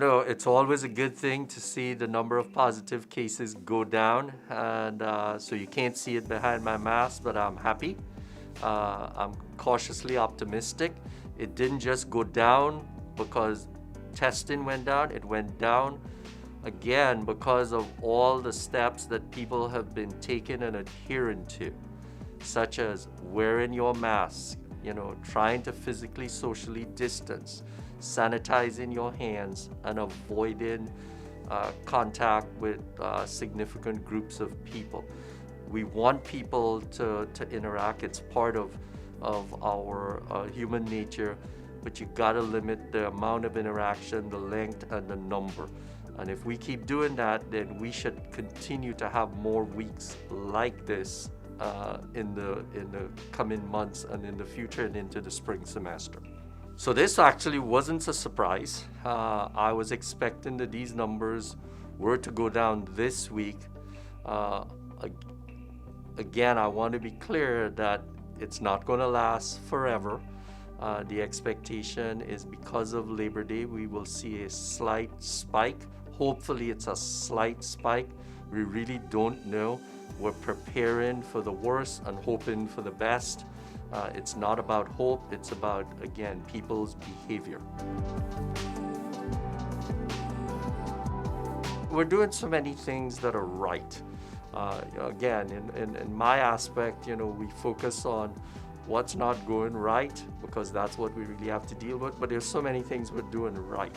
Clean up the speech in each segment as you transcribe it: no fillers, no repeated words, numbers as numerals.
It's always a good thing to see the number of positive cases go down, and so you can't see it behind my mask, but I'm happy. I'm cautiously optimistic. It didn't just go down because testing went down, it went down again because of all the steps that people have been taking and adhering to, such as wearing your mask, trying to physically, socially distance, sanitizing your hands, and avoiding contact with significant groups of people. We want people to interact. It's part of our human nature, but you gotta limit the amount of interaction, the length, and the number. And if we keep doing that, then we should continue to have more weeks like this in the coming months and in the future and into the spring semester. So this actually wasn't a surprise. I was expecting that these numbers were to go down this week. Again, I want to be clear that it's not going to last forever. The expectation is because of Labor Day, we will see a slight spike. Hopefully it's a slight spike. We really don't know. We're preparing for the worst and hoping for the best. It's not about hope, it's about, again, people's behavior. We're doing so many things that are right. Again, in my aspect, we focus on what's not going right because that's what we really have to deal with, but there's so many things we're doing right.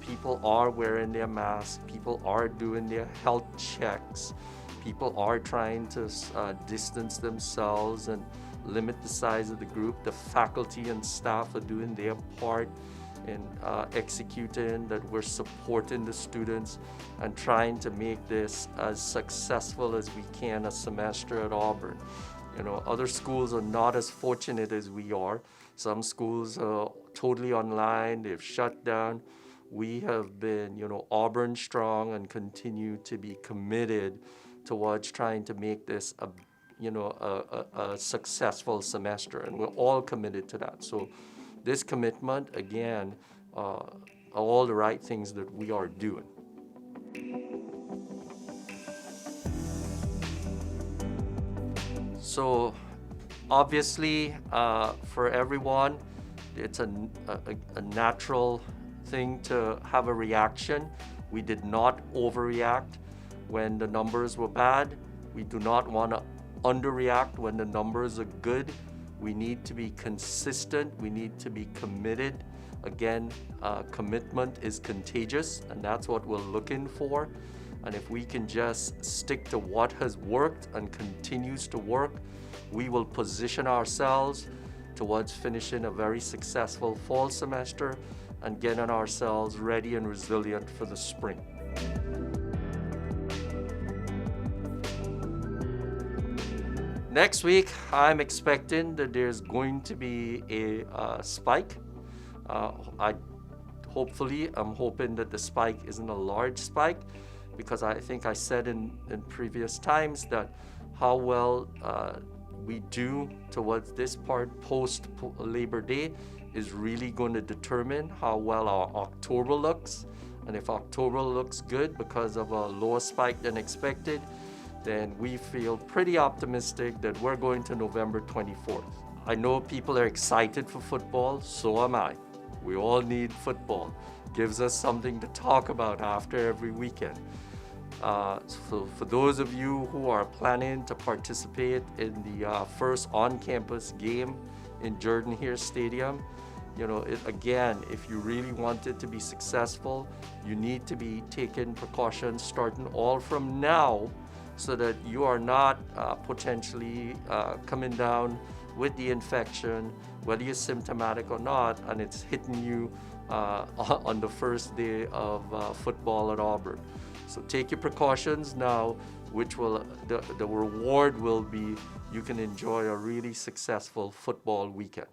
People are wearing their masks, people are doing their health checks, people are trying to distance themselves and limit the size of the group. The faculty and staff are doing their part in executing that. We're supporting the students and trying to make this as successful as we can a semester at Auburn. Other schools are not as fortunate as we are. Some schools are totally online, they've shut down. We have been, Auburn strong and continue to be committed towards trying to make this a successful semester, and we're all committed to that. So this commitment, again, are all the right things that we are doing. So obviously, for everyone, it's a natural thing to have a reaction. We did not overreact when the numbers were bad. We do not want to underreact when the numbers are good. We need to be consistent. We need to be committed. Again, commitment is contagious, and that's what we're looking for. And if we can just stick to what has worked and continues to work, we will position ourselves towards finishing a very successful fall semester and getting ourselves ready and resilient for the spring. Next week, I'm expecting that there's going to be a spike. I'm hoping that the spike isn't a large spike, because I think I said in previous times that how well we do towards this part post Labor Day is really going to determine how well our October looks. And if October looks good because of a lower spike than expected, then we feel pretty optimistic that we're going to November 24th. I know people are excited for football, so am I. We all need football. Gives us something to talk about after every weekend. So for those of you who are planning to participate in the first on-campus game in Jordan-Hare Stadium, again, if you really want it to be successful, you need to be taking precautions starting all from now, so that you are not potentially coming down with the infection, whether you're symptomatic or not, and it's hitting you on the first day of football at Auburn. So take your precautions now, which will the reward will be you can enjoy a really successful football weekend.